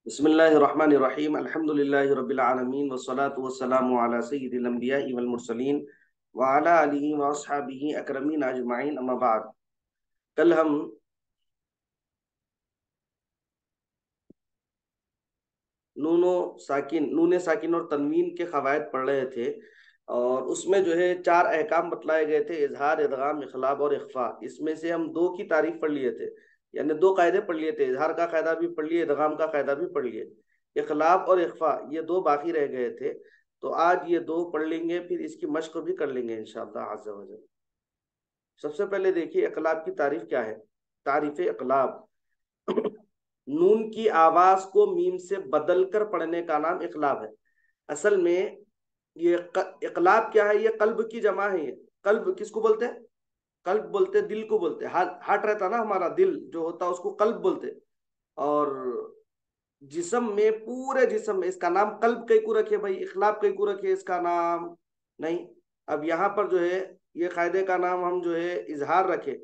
बिस्मिल्लाहिर्रहमानिर्रहीम अल्हम्दुलिल्लाहि रब्बिल आलमीन वस्सलातु वस्सलामु अला सय्यिदिल अंबिया'i वल मुरसलीन व अला आलिहि व अस्हाबिहि अकरमीन अजमाइन अम्मा बाद। कल हम नूने साकिन और तनवीन के कवायद पढ़ रहे थे और उसमें जो है चार अहकाम बतलाए गए थे, इजहार, इदगाम, इखलाब और इख्फा। इसमें से हम दो की तारीफ पढ़ लिए थे, यानी दो कायदे पढ़ लिए थे। इजहार का कायदा भी पढ़ लिए, इदगाम का कायदा भी पढ़ लिए। इखलाब और इख्फा ये दो बाकी रह गए थे, तो आज ये दो पढ़ लेंगे, फिर इसकी मश्क भी कर लेंगे इंशाअल्लाह अज़्ज़ा वजल। सबसे पहले देखिए इखलाब की तारीफ क्या है। तारीफ इखलाब नून की आवाज को मीम से बदलकर पढ़ने का नाम इखलाब है। असल में ये इकलाब क्या है? ये कल्ब की जमा है। ये कल्ब किसको बोलते हैं? कल्ब बोलते हैं, दिल को बोलते हैं। हार्ट रहता ना, हमारा दिल जो होता है उसको कल्ब बोलते हैं। और जिस्म में, पूरे जिस्म में इसका नाम कल्ब कई को रखे भाई, इखलाब कई को रखे इसका नाम नहीं। अब यहाँ पर जो है ये कायदे का नाम हम जो है इजहार रखे।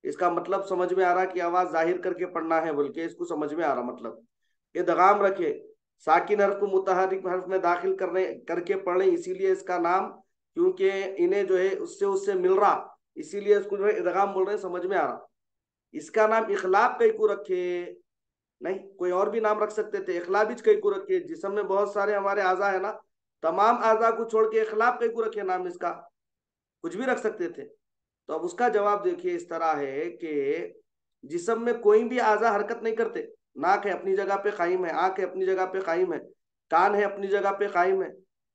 इसका मतलब समझ में आ रहा कि आवाज जाहिर करके पढ़ना है, बोल के इसको समझ में आ रहा मतलब। ये दगाम रखे, साकिन हर्फ को मुतहरिक हर्फ में दाखिल करने करके पढ़े, इसीलिए इसका नाम, क्योंकि इन्हें जो है उससे उससे मिल रहा, इसीलिए इसको जो है इदगाम बोल रहे हैं, समझ में आ रहा। इसका नाम इखलाब कई को रखे नहीं, कोई और भी नाम रख सकते थे। इखलाबिज कई को रखे, जिसम में बहुत सारे हमारे आजा है ना, तमाम आजा को छोड़ के इखलाब कई को रखे नाम इसका, कुछ भी रख सकते थे। तो अब उसका जवाब देखिए इस तरह है कि जिस्म में कोई भी आजा हरकत नहीं करते। नाक है अपनी जगह पे कायम है, आंख है अपनी जगह पे कायम है, कान है अपनी जगह पे कायम है,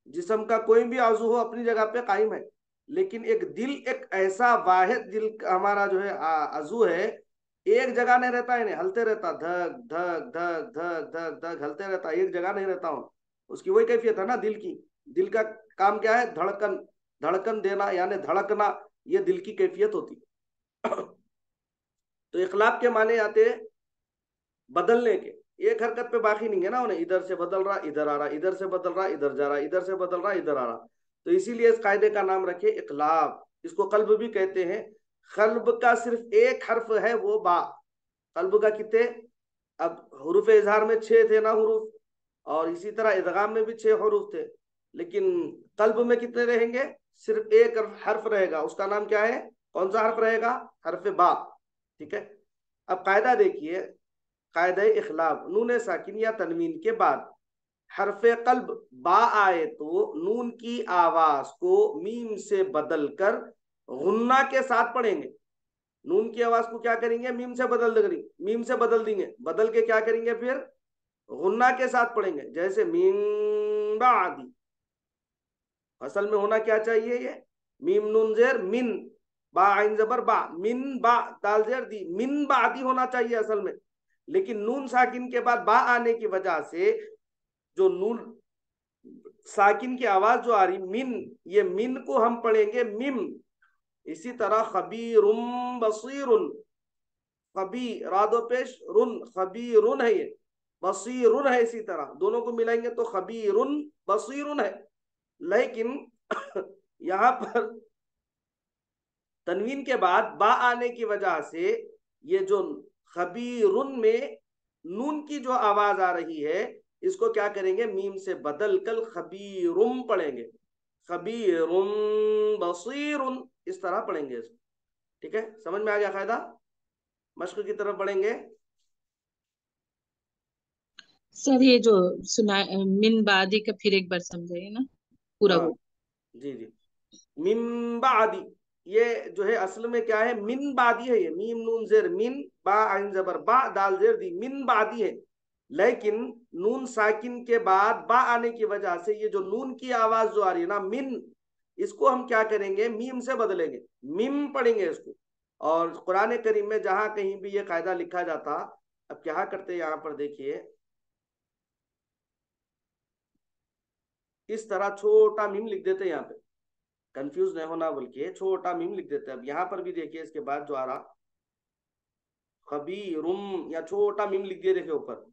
जिस्म का कोई भी आजू हो अपनी जगह पे कायम है। लेकिन एक दिल, एक ऐसा वाहिद दिल हमारा जो है आजू है, एक जगह नहीं रहता है, हलते रहता, धक धक धक धक धक धक हलते रहता, एक जगह नहीं रहता हूँ। उसकी वही कैफियत है ना दिल की। दिल का काम क्या है? धड़कन, धड़कन देना यानी धड़कना, ये दिल की कैफियत होती। तो इखलाब के माने आते बदलने के। एक हरकत पे बाकी नहीं है ना, उन्हें इधर से बदल रहा, इधर आ रहा, इधर से बदल रहा, इधर जा रहा, इधर से बदल रहा, इधर आ रहा। तो इसीलिए इस कायदे का नाम रखे इखलाब। इसको कल्ब भी कहते हैं। कल्ब का सिर्फ एक हर्फ है, वो बा। कल्ब का कितने? अब हुरूफ इजहार में छह थे ना हुरूफ, और इसी तरह इदगाम में भी छह हुरूफ थे। लेकिन कल्ब में कितने रहेंगे? सिर्फ एक हर्फ रहेगा, उसका नाम क्या है? कौन सा हर्फ रहेगा? हर्फ बा। ठीक है। अब कायदा देखिए, कायदा इखलाब, नून साकिन या तनवीन के बाद हरफ कल्ब बा आए तो नून की आवाज को मीम से बदलकर गुन्ना के साथ पढ़ेंगे। नून की आवाज को क्या करेंगे? मीम से बदल देंगे, मीम से बदल देंगे, बदल के क्या करेंगे फिर? गुन्ना के साथ पढ़ेंगे। जैसे मीन बादी, असल में होना क्या चाहिए? ये मीम नून जेर मिन, बा आइन जबर बा, मिन बा दाल जेर दी, मिन बादी होना चाहिए असल में। लेकिन नून साकिन के बाद बा आने की वजह से जो नून साकिन की आवाज जो आ रही मिन, ये मिन को हम पढ़ेंगे मिम। इसी तरह खबीरुम बसीरुन, खबी रादो पेश रुन, खबीरुन है ये, बसीरुन है। इसी तरह दोनों को मिलाएंगे तो खबीरुन बसीरुन है। लेकिन यहां पर तनवीन के बाद बा आने की वजह से ये जो खबीरुन में नून की जो आवाज आ रही है, इसको क्या करेंगे? मीम से बदल कर खबीरुम पढ़ेंगे। खबीरुम बसीरुन, इस तरह पढ़ेंगे इसको। ठीक है, समझ में आ गया कायदा? मश्क की तरफ बढ़ेंगे। सर ये जो सुना मिन बादी का फिर एक बार समझाइए ना, पूरा हाँ वो। जी जी। मिन बादी, ये जो है असल में क्या है? मिन बादी है। ये मीम नून जेर मिन, बा आइन जबर बा दाल जेर दी, मिन बादी है। लेकिन नून साकिन के बाद बा आने की वजह से ये जो नून की आवाज जो आ रही है ना मिन, इसको हम क्या करेंगे? मीम से बदलेंगे, मिम पढ़ेंगे इसको। और कुरान करीम में जहां कहीं भी ये कायदा लिखा जाता, अब क्या करते हैं यहां पर देखिए, इस तरह छोटा मीम लिख देते हैं यहाँ पे, कंफ्यूज नहीं होना बोल के छोटा मीम लिख देते हैं। अब यहाँ पर भी देखिए इसके बाद जो आ रहा खबीरुम, या छोटा मीम लिख दिए, देखिए ऊपर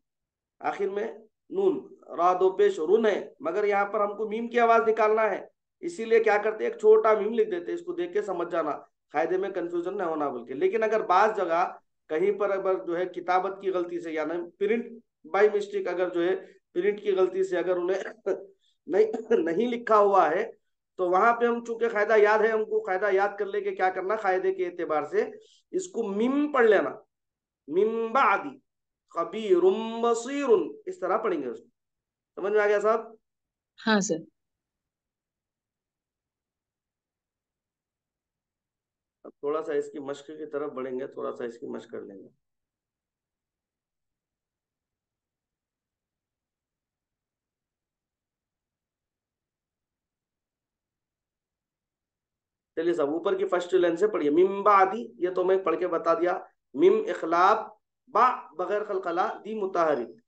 आखिर में नून, रा दो पेश रुन है, मगर यहाँ पर हमको मीम की आवाज निकालना है, इसीलिए क्या करते हैं? एक छोटा मीम लिख देते हैं। इसको देख के समझ जाना, कायदे में कंफ्यूजन नहीं होना बोल के। लेकिन अगर बाज जगह कहीं पर अगर जो है किताबत की गलती से, यानी प्रिंट बाय मिस्टेक, अगर जो है प्रिंट की गलती से अगर उन्हें नहीं नहीं लिखा हुआ है, तो वहां पे हम, चूंकि कायदा याद है हमको, कायदा याद कर लेके क्या करना, कायदे के एतबार से इसको मिम पढ़ लेना, मिम बादी खबीरुम बसीरुन, इस तरह पढ़ेंगे उसको। समझ में आ गया साहब? हाँ सर। अब थोड़ा सा इसकी मश्क की तरफ बढ़ेंगे, थोड़ा सा इसकी मश्क कर लेंगे। चलिए साहब, ऊपर की फर्स्ट लाइन से पढ़िए, मिम बादी, ये तो मैं पढ़ के बता दिया। मिम इखलाब, बा बगैर खलखला, दी मुताहरिक।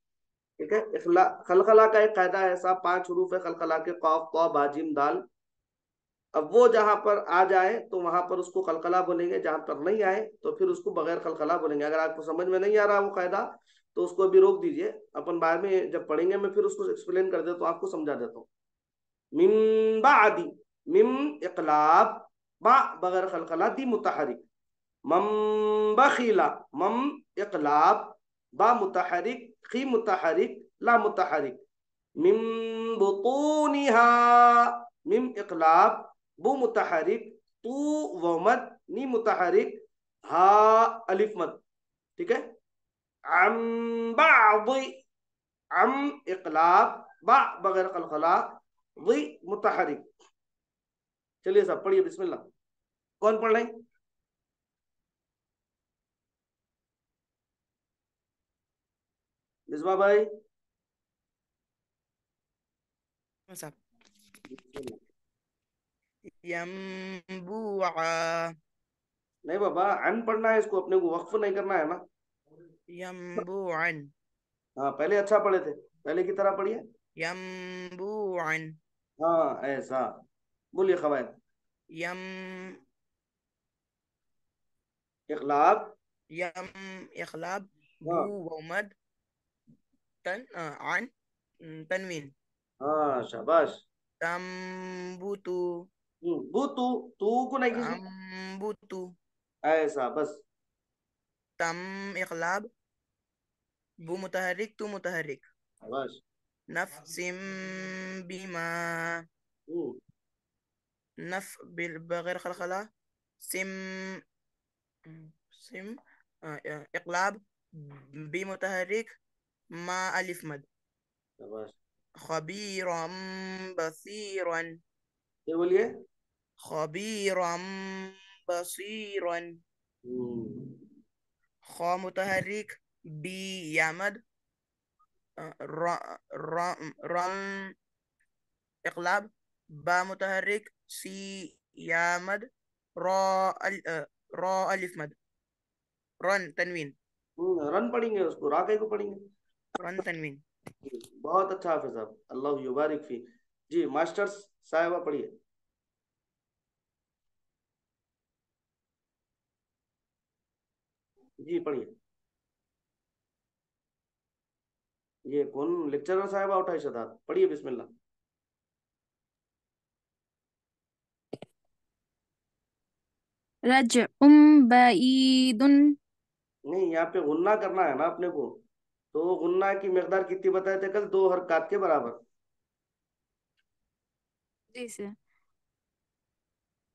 ठीक है, इखला खलखला का एक कायदा है, ऐसा 5 हरूफ है खलखला के, कौफ तो बाजिम दाल। अब वो जहां पर आ जाए तो वहां पर उसको खलखला बोलेंगे, जहां पर नहीं आए तो फिर उसको बगैर खलखला बोलेंगे। अगर आपको समझ में नहीं आ रहा वो कायदा, तो उसको अभी रोक दीजिए, अपन बाद में जब पढ़ेंगे मैं फिर उसको एक्सप्लेन कर देता हूँ, आपको समझा देता हूँ। मिम बादी, मिम इकलाब, बा बगैर खलखला, दी मुतहरिक। मम बखीला, मम इकलाब, बा मुतहरिक, खी मुतहरिक, ला मुतहरिक। मिम बुतूनिहा, मिम इकलाब, बु मुतहरिक, तू व मद, नी मुतहरिक, हा अलिफ मद। ठीक है। अम बादी, अम इकलाब, बा बगैर कलकला, वी मुतहरिक। चलिए सब पढ़िए, बिस्मिल्लाह। कौन पढ़ रहे हैं? मिसबा भाई। साहब। बिस्मिल्लाह। यम्बुआ, नहीं बाबा, अन पढ़ना है इसको, अपने को वक्फ नहीं करना है ना। यम्बुअन, हाँ, पहले अच्छा पढ़े थे, पहले की तरह पढ़िए। यम्बुअन, हाँ ऐसा, बोलिए खवायद। यम इखलाब। यम इखलाब, बू हाँ। वमद, अन तनवीन। हाँ शाबाश। तम्बुतु, वो तू को नहीं खींचना। तम्बुतु, ऐसा बस। तम इखलाब, बू मुतहरिक, तू मुतहरिक। शाबाश। नफसिम बिमा, हम्म। नफ बगैर खलखला, सिम सिम इकलाब, बी मुतहरिक, मा अलिफ मद। शाबाश। खबीरम बसीरन, ये बोलिए। खबीरम बसीरन। हम्म। ख मुतहरिक, बी यामद, रम इकलाब, बा मुतहरिक, सी यामद, रा रा अलिफ मद, रन तनवीन, रन पढ़ेंगे उसको, राके को पढ़ेंगे। रन तनवीन। बहुत अच्छा हाफिज साहब, अल्लाह युबारिक फी। जी मास्टर्स साहिबा पढ़िए। जी पढ़िए। ये कौन लेक्चरर साहिबा उठाई शदाब, पढ़िए बिस्मिल्लाह। रज्उम बईदुन। नहीं, यहाँ पे गुन्ना करना है ना अपने को, तो गुन्ना की मकदार कितनी बताए थे कल? 2 हरकत के बराबर। जी सर।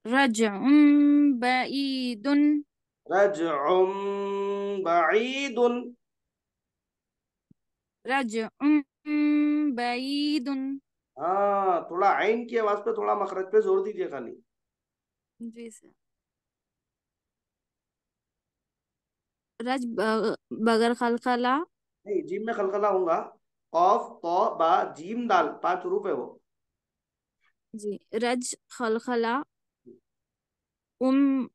रज्उम बईदुन। रजउम बईदुन। रज्उम बईदुन। हाँ, थोड़ा आइन की आवाज पे, थोड़ा मखरज पे जोर दीजिए खाली। जी सर। बगैर खलखला। नहीं, जीम में खलखला होगा। कौफ तो बा जीम दाल, 5 हरूफ है वो। जी। रज खलखला, उम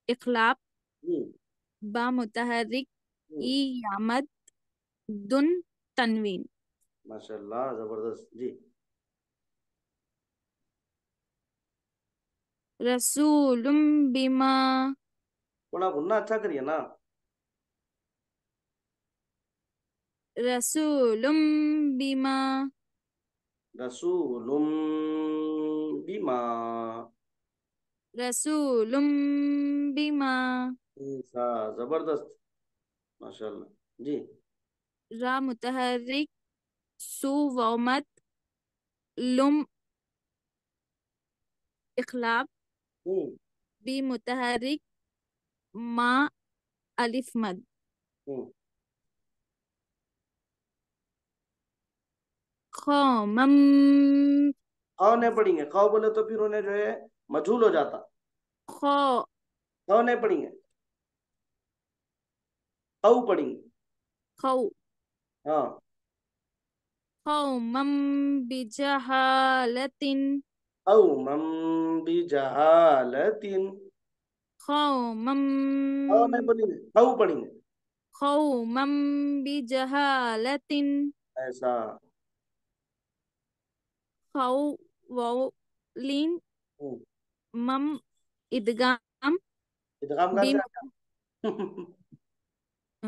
इखलाब, हम्म। बा मुतहरिक, हम्म। ई यामद, दुन तनवीन। माशाल्लाह, जबरदस्त जी। रसूलुम बिमा। थोड़ा गुन्ना अच्छा करिए ना। रसूलुम बिमा। रसूलुम बिमा। रसूलुम बिमा। ऐसा, जबरदस्त। माशाल्लाह जी। रा मुतहर्रिक सु वामद लुम इखलाब हम्म बी मुतहर्रिक मा अलिफ मद हम्म। खो मम खाओ नहीं पढ़ेंगे, खाओ बोले तो फिर उन्हें जो है मजहूल हो जाता। खो खाओ नहीं पढ़ेंगे, खाऊ पढ़ेंगे। खौ हाँ। कौमम बिजहालतिन औ मम भी जहालतिन। कौमम खाओ नहीं पढ़ेंगे, खाऊ पढ़ेंगे। कौमम बिजहालतिन ऐसा। खौ वौलिन हम्म, मम इदगाम इदगाम कहाँ बी से आ गया?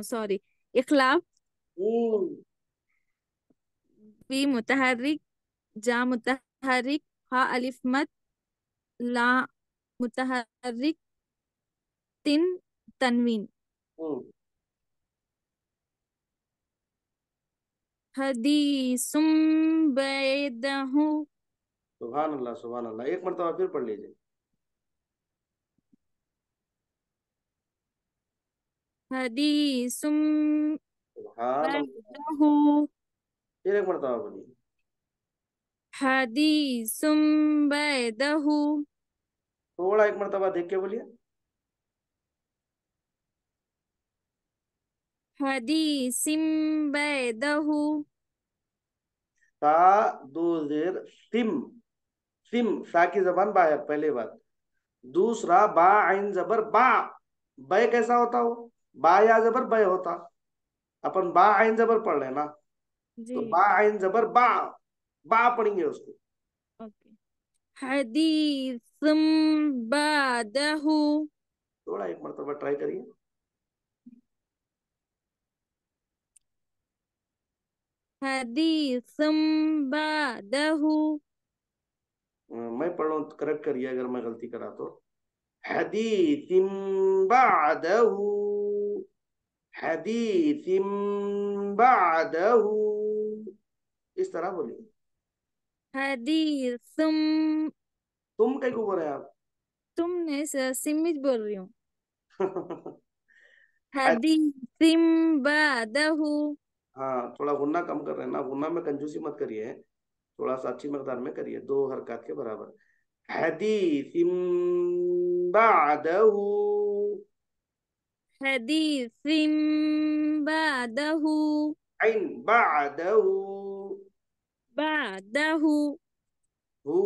सॉरी इखलाब हम्म, बी मुतहर्रिक जा मुतहर्रिक हा अलिफ मद ला मुतहर्रिक तिन तनवीन हम्म। हदीसुम बैदहु सुभान अल्लाह सुभान अल्लाह, एक मरतबा फिर पढ़ लीजिए। हदीसुम सुभान अल्लाह। बैदहु फिर एक मरतबा बोलिए। हदीसुम बैदहु थोड़ा एक मरतबा देख के बोलिए। हदीसिम बैदहु सा दो जेर सिम। सिम, सा की जबान बाहर, पहले बात। दूसरा बा आइन जबर बा। बय कैसा होता वो? बा या जबर बय होता। अपन बा आइन जबर पढ़ रहे हैं ना, जी तो बा आइन जबर बा, बा पढ़ेंगे उसको। ओके हदीसुम बैदहु थोड़ा एक मरतबा ट्राई करिए। हदीसुम बैदहु मैं पढ़ रहा हूँ, करेक्ट करिए अगर मैं गलती करा तो। हदीसिम बादहू, हदीसिम बादहू, इस तरह बोलिए। हदीसुम तुम कहीं को बोल रहे हैं तुमने सिमिज बोल रही हूँ आप? हदीसिम बैदहु हाँ, थोड़ा गुन्ना कम कर रहे हैं ना, गुन्ना में कंजूसी मत करिए, थोड़ा सा अच्छी मकदार में करिए, दो हरकत के बराबर। हदीसिम बादहू। हदीसिम बैदहु ऐन बादहू। बैदहु हू।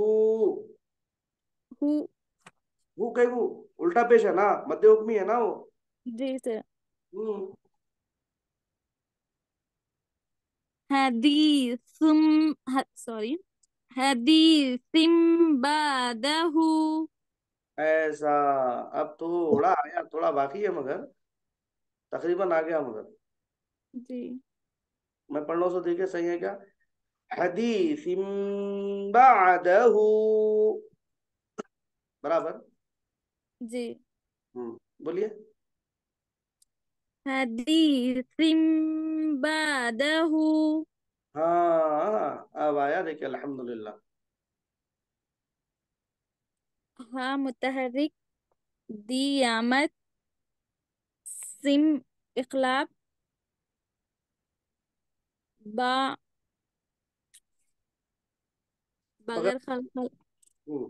हु हू कहीं को उल्टा पेश है ना, मध्य हुक्मी है ना वो। जी सर हम्म। हदीसुम सॉरी हदीसिम बैदहु ऐसा। अब थोड़ा आया, थोड़ा बाकी है मगर तकरीबन आ गया मगर। जी मैं पढ़ रहा हूँ, सो देखिए सही है क्या। हदीसिम बादहू, बराबर। जी बोलिए। हदीसिम बैदहु हाँ अब आया, देखिए अल्हम्दुलिल्लाह। हा मुतहर्रिक दी यामत सिम इखलाब बा मगर। बगैर खल हम्म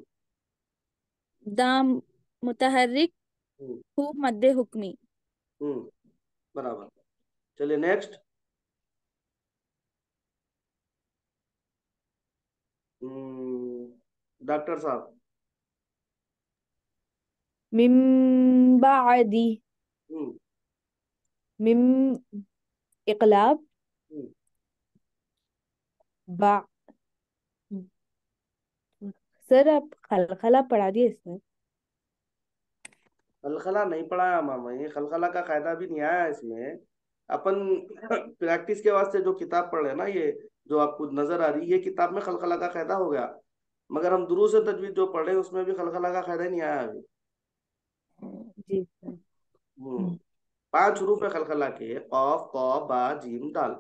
दाम मुतहर्रिक हम्म हु मद्दे हुक्मी हम्म, बराबर। चलिए नेक्स्ट। डॉक्टर साहब। मिम बादी हम्म मिम इकलाब हम्म। बा सर आप खलखला पढ़ा दिए इसमें। खलखला नहीं पढ़ाया मामा, ये खलखला का कायदा भी नहीं आया इसमें। अपन प्रैक्टिस के वास्ते जो किताब पढ़ रहे हैं ना, ये जो आपको नजर आ रही है, ये किताब में खलखला का कायदा हो गया। मगर हम दुरूस तजवीद जो पढ़ रहे हैं उसमें भी खलखला का कायदा नहीं आया अभी। जी सर। हम्म। 5 हरूफ है खलखला के, कौफ कौ बा जीम दाल,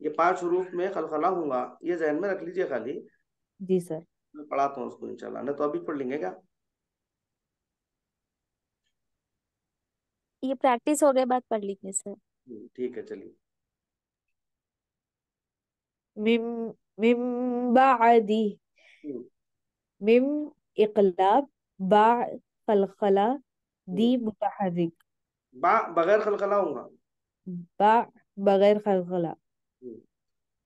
ये 5 हरूफ में खलखला होगा, ये जहन में रख लीजिए खाली। जी सर। मैं पढ़ाता हूँ उसको इंशाल्लाह, नहीं तो अभी पढ़ लेंगे क्या। ये प्रैक्टिस हो गए बाद पढ़ लीजिए सर। ठीक है चलिए। मिम मिम बादी, हम्म, मिम इकलाब, बा खलखला, हम्म। दी मुतहर्रिक, बा बगैर खलखला होगा। बा बगैर खलखला, हम्म,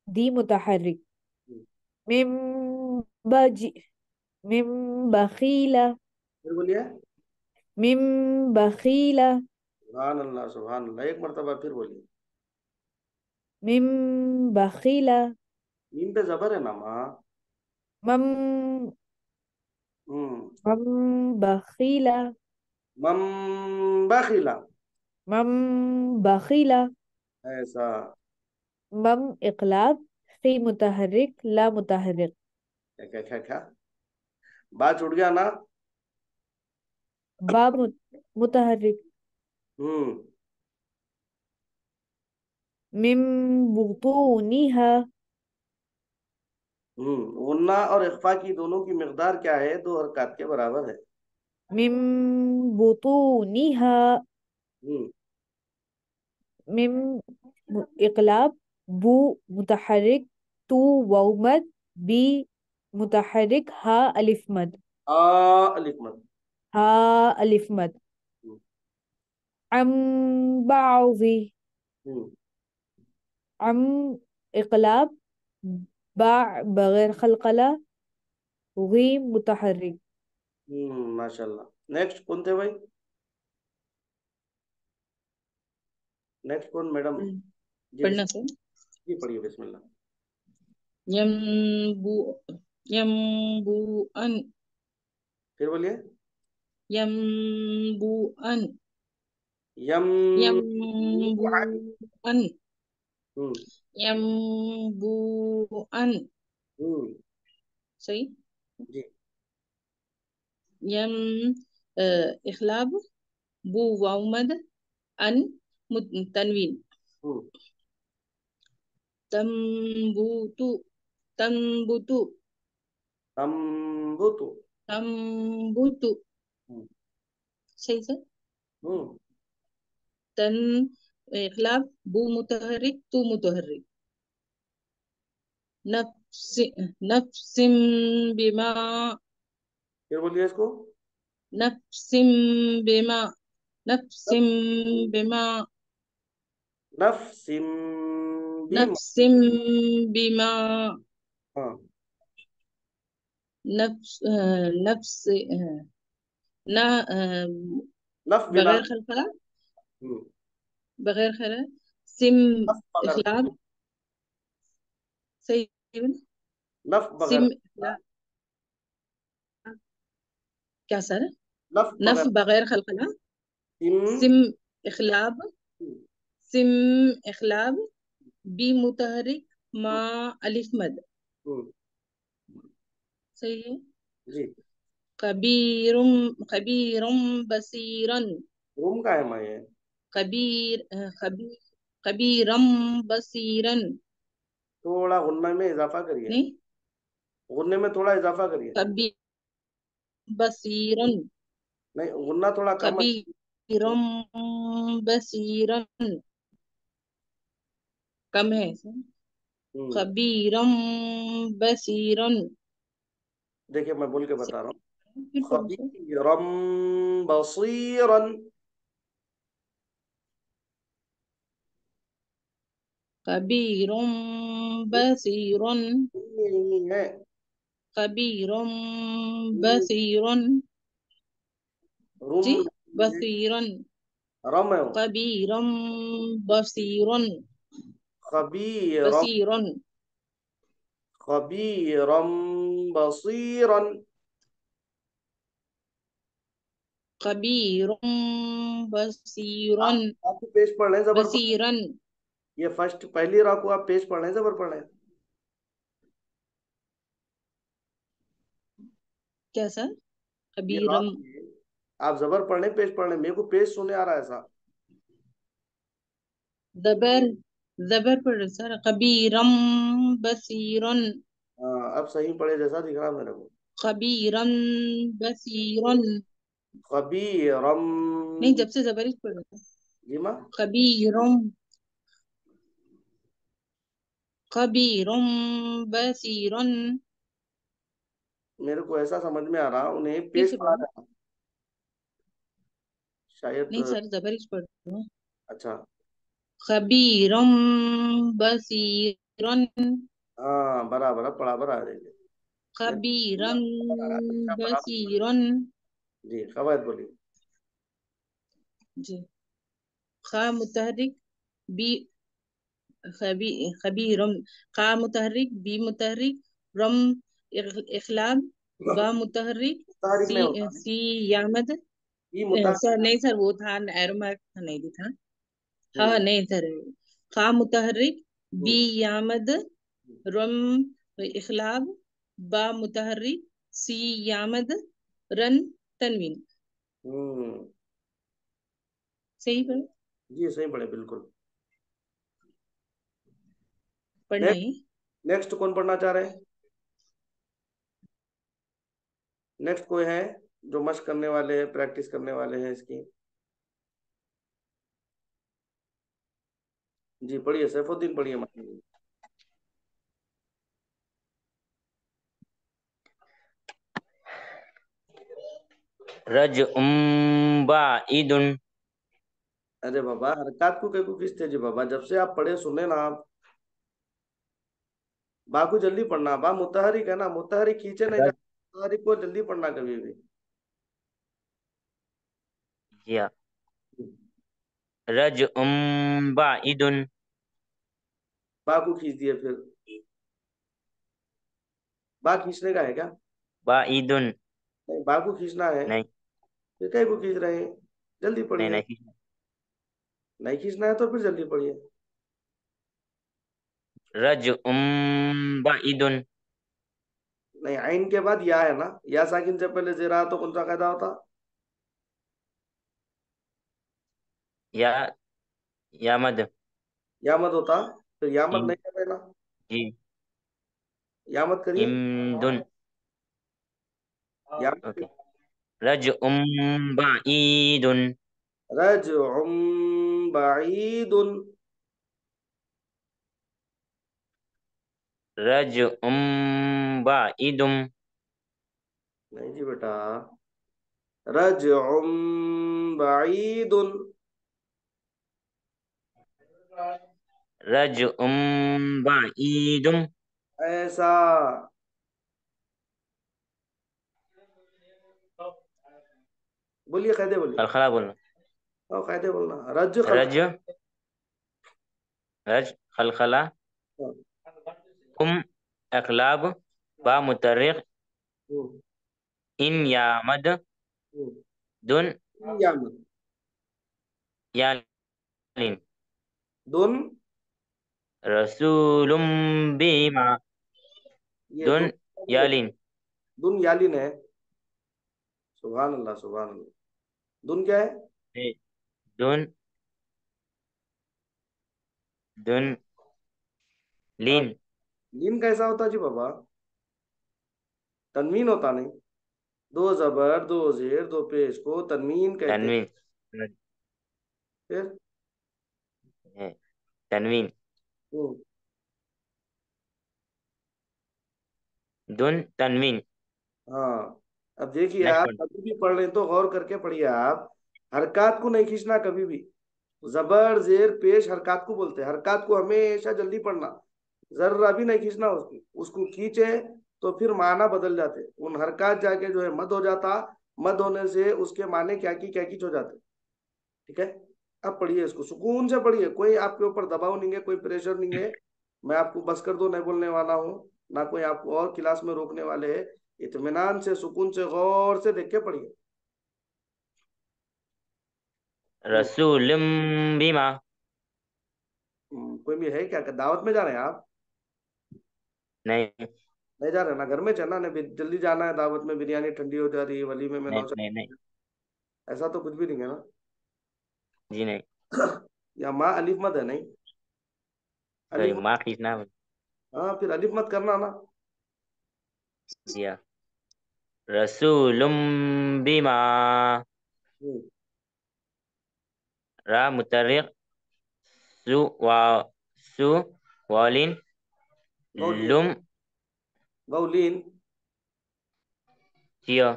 दी मुतहर्रिक, हम्म। मिम बजी, मिम बखीला, फिर बोलिए। मिम बखीला, सुभान अल्लाह सुभान अल्लाह, एक मरतबा फिर बोलिए। मिम बखीला, मीम पे जबर है ना माँ। मम हम्म। मम बखीला, मम बखिला। मम बखीला, ऐसा। मम इकलाब, फी मुतहर्रिक, ला मुतहर्रिक, क्या क्या क्या क्या, बात छूट गया ना। बा मुतहर्रिक, हम्म। मिम बुतूनिहा, गुन्ना और इख्फा की दोनों की मिकदार क्या है, 2 हरकत के बराबर है। मिम बुतूनिहा, हम्म। मिम इकलाब, बू मुतहर्रिक, तू वाव मद, बी मुतहर्रिक, हा अलिफ मद, आ अलिफ मद। हा अलिफ मद, हम्म, अम बाउजी, हम्म, अम इकलाब, बा बगैर खलकला, गी मुतहर्रिक। माशाल्लाह। नेक्स्ट कौन थे भाई, नेक्स्ट कौन मैडम। जी पढ़ना सर। जी पढ़िए बिस्मिल्लाह। यम्बु यम्बुअन फिर बोलिए। यम्बुअन यम। यम्बुअन हम्म, यम्बुअन। हम्म। सही। जी। यम इखलाब, बू वाव मद, अन तनवीन। हम्म। तंबुतु तंबुतु तंबुतु। तंबुतु। हम्म, सही सर। हम्म। तन इखलाब, बू मुतहर्रिक, तू मुतहर्रिक। नफ्स नफ्सिम बिमा फिर बोलिए इसको। नफ्सिम बिमा नफ्सिम बिमा नफ्सिम बीमा। नफ्सिम बिमा हाँ। नफ्स नफ्स ना नफ बिना। बगैर खलखला, हम्म। बगैर खला, सिम नफ बगैर। इखलाब। सही है ना? नफ सिम बगैर। इखलाब। क्या सर? नफ नफ बगैर। बगैर खलखला, सिम। सिम इखलाब, सिम इखलाब, बी मुतहरिक, मा अलिफ मद। हम्म, सही है। जी। कबीरुम कबीरुम बसीरन। रूम का है माँ ये। कबीर खबीर कबीरम बसीरन। थोड़ा गुन्ना में इजाफा करिए, नहीं, गुन्ने में थोड़ा इजाफा करिए। कबीर बसीरन, नहीं, गुन्ना थोड़ा कम। कबीरम बसीरन। कम है। हम्म। खबीरम बसीरन। देखिए मैं बोल के बता रहा फिर हूँ, बोलो सर। खबीरम बसीरन। खबीरम बसीरन। नहीं है। खबीरम बसीरन। रूम जी, नहीं है, बसीरन। रम है वो। खबीरम बसीरन। खबीरम। बसीरन। खबीरम बसीरन। खबीरम बसीरन। आप पेज पढ़ रहे हैं जबर पढ़। बसीरन। ये फर्स्ट पहली रा को आप पेज पढ़ रहे हैं जबर पढ़ रहे हैं। क्या सर? ये रा खबीरम। पे आप जबर पढ़ रहे हैं पेज पढ़ रहे हैं, मेरे को पेज सुने आ रहा है ऐसा। जबर जबर पढ़ सर, कबीरम बसीरन। हाँ, अब सही पढ़े जैसा दिख रहा मेरे को। कबीरन बसीरन। खबीरम। नहीं, जब से जबर ही पढ़ रहा है। जी माँ। कबीरम कबीरम बसीरन। मेरे को ऐसा समझ में आ रहा उन्हें फिर पेश से पढ़ा पढ़ो। जाता शायद। नहीं सर, जबर ही पढ़ रहा हूँ। अच्छा। खबीरम बसीरन। हाँ, बराबर, अब बराबर आ रही है। मेरे को खबीरन समझ आ रहा है, अच्छा पढ़ा। बसीरन। जी, कवायद बोलिए। जी। खा मुतहरिक बी खबी खबीरम। खा मुतहरिक बी मुतहरिक रम इखलाब बा मुतहरिक तारीख सी नहीं होता सी यामद। ये मुता। सर नहीं सर, वो था एरो मार्क था, नहीं दिखा। हाँ हम्म, नहीं सर। खा मुतहरिक बी हम्म, यामद रम इखलाब बा मुतहरिक सी यामद रन तनवीन। हम्म। सही पर जी, सही पढ़े बिल्कुल। पढ़ना नेक्स्ट। ही। नेक्स्ट कौन पढ़ना चाह रहे हैं? नेक्स्ट कोई है जो मशक करने वाले हैं, प्रैक्टिस करने वाले हैं इसकी? जी, पढ़िए सैफुद्दीन, पढ़िए मतलब। रजउम बाइदुन। अरे बाबा, हरकत को कैको खींचते जी बाबा, जब से आप पढ़े सुने ना आप। बा को जल्दी पढ़ना, बा मुतहरिक है ना, मुतहरिक खींचे नहीं रज जाता, मुतहरिक को जल्दी पढ़ना कभी भी। या रजउम बाइदुन। बा को खींच दिए फिर। बा खींचने का है क्या? बाइदुन। नहीं, बा को खींचना है। नहीं फिर कई को खींच रहे हैं? जल्दी नहीं पढ़िए। नहीं। नहीं खींचना है तो फिर जल्दी पढ़िए। रजउम बाइदुन। नहीं, आइन के बाद या है ना, या साकिन से पहले जेरा तो कौन सा कायदा होता? या यामद। या मत होता। फिर या मत इन नहीं कर देना। जी या मत करिए। इमदुन। या ओके। रजउम बाइदुन। रजउम बईदुन। रजउम बाइदुम। नहीं जी बेटा, रजउम बईदुन। रजउम बाइदुम। ऐसा। बोलिए, कायदे बोलिए। खलखला बोलना। हाँ, कायदे बोलना, रज खलक। रज रज खलखला। उम अखलाब बा मुतर्रिक हम्म, इन यामद हम्म। दुन या मत। यालिन। दुन। रसूलुम बीमा ये दुन। दुन यालिन। दुन यालिन है। सुभान अल्लाह, सुभान अल्लाह। दुन क्या है? दुन दुन हाँ, लीन। लीन कैसा होता जी बाबा? तनवीन होता नहीं। दो जबर, दो जेर, दो पेश को तनवीन कहते हैं। तनवीन। फिर। तनवीन। हम्म, दुन तनवीन। हाँ। अब देखिए, नेक्स्ट आप वन। कभी भी पढ़ रहे तो गौर करके पढ़िए आप। हरकत को नहीं खींचना कभी भी। जबर जेर पेश हरकत को बोलते हैं, हरकत को हमेशा जल्दी पढ़ना। जर्रा भी नहीं खींचना उसको, उसको खींचे तो फिर माना बदल जाते, उन हरकत जाके जो है मद हो जाता। मद होने से उसके माने क्या की हो जाते। ठीक है। अब पढ़िए, इसको सुकून से पढ़िए, कोई आपके ऊपर दबाव नहीं है, कोई प्रेशर नहीं है। मैं आपको बस कर दो नहीं बोलने वाला हूँ। ना कोई आपको और क्लास में रोकने वाले है। इत्मीनान से, सुकून से, गौर से देख के पढ़िए। हम्म, रसूलुम बीमा। कोई भी है क्या, दावत में जा रहे हैं आप? नहीं नहीं जा रहे ना, घर में चलना नहीं, जल्दी जाना है दावत में, बिरयानी ठंडी हो जा रही है, वलीमे में नहीं नहीं नहीं। नौशा। ऐसा तो कुछ भी नहीं है ना। जी नहीं। या माँ अलिफ मत है नहीं, सॉरी, अलिफ। माँ खींचना। हाँ फिर अलिफ मत करना ना। जी हाँ। रसूलुम बिमा, हम्म, रा मुतर्रिक, सु वा सु वालिन, गौलियन, लुम गौलीन, जियो,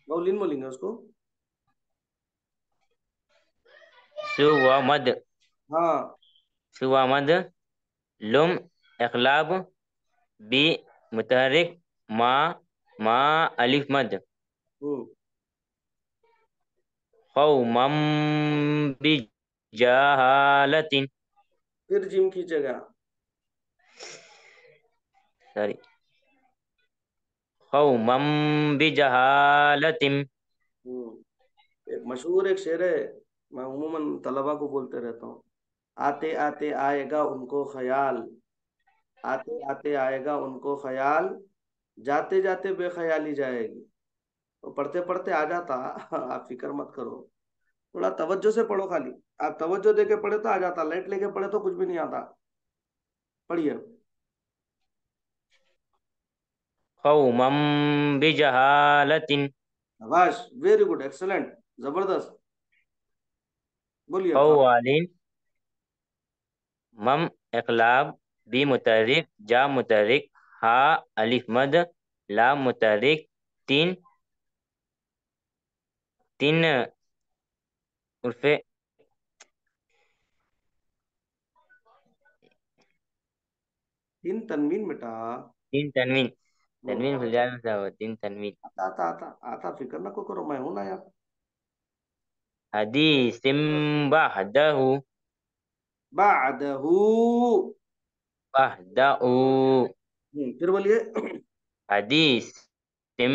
गौलीन बोलेंगे उसको। सु वा मद, हाँ। सु वा मद, लुम इकलाब, बी मुतहरिक, मा मा अलिफ मद, हम्म, कौमम बिजहालतिन, फिर जिम खींचेगा। सॉरी, कौमम बिजहालतिन। एक मशहूर एक शेर है, मैं उमूमन तलबा को बोलते रहता हूँ। आते आते आएगा उनको ख्याल, आते आते आएगा उनको ख्याल, जाते जाते बेख्याली जाएगी। तो पढ़ते पढ़ते आ जाता। आप फिक्र मत करो, थोड़ा तवज्जो से पढ़ो खाली। आप तवज्जो देके पढ़े तो आ जाता, लाइट लेके पढ़े तो कुछ भी नहीं आता। पढ़िए। कौमम बिजहालतिन, शाबाश, वेरी गुड, एक्सलेंट, जबरदस्त। बोलिए अब। कौवालिन, मम इकलाब, बी मुतहरिक, जा मुतहरिक, हा अलिफ मद, लाम मुतहरिक, तीन तीन उर्फे, तीन तनवीन बेटा। तीन तनवीन। हम्म, तनवीन भूल जाना था वो, तीन तनवीन। आता आता आता आता, फिक्र ना को करो, मैं हूं ना यार। हदीसिम बहदहु, बादहू। बहदहु, फिर बोलिए। हदीसिम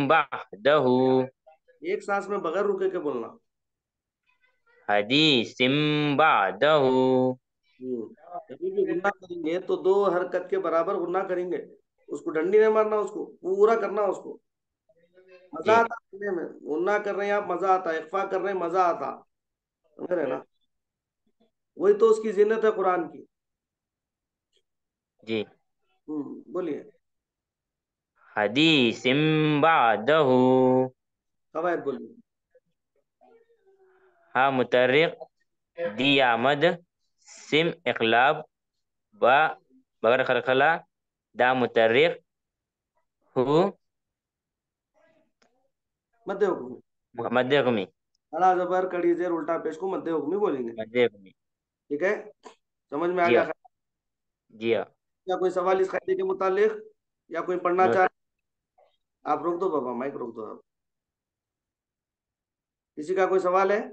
बहदहु, एक सांस में बगैर रुके के बोलना। हदीसिम बहदहु। हम्म, कभी भी गुन्ना करेंगे तो दो हरकत के बराबर गुन्ना करेंगे। उसको डंडी नहीं मारना, उसको पूरा करना उसको। मजा जी आता करने में, गुन्ना कर रहे हैं आप मजा आता, इख्फा कर रहे हैं मजा आता। समझ रहे हैं ना? वही तो उसकी जिन्नत है कुरान की। जी। बोलिए। हदीसिम बहदहु, कवायद बोलिए। हा मुतर्रिक, दी आमद, सिम इकलाब, बा बगर खलखला, दा मुतर्रिक, हु मध्य हुक्मी। मध्य हुक्मी, खड़ा जबर कड़ी जेर उल्टा पेश को मध्य हुक्मी बोलेंगे। मध्य हुक्मी। ठीक है, समझ में आ जी गया? हाँ, जी हाँ। या कोई सवाल इस कायदे के मुतालिक, या कोई पढ़ना नो। चाहे? आप रोक दो बाबा, माइक रोक दो आप। किसी का कोई सवाल है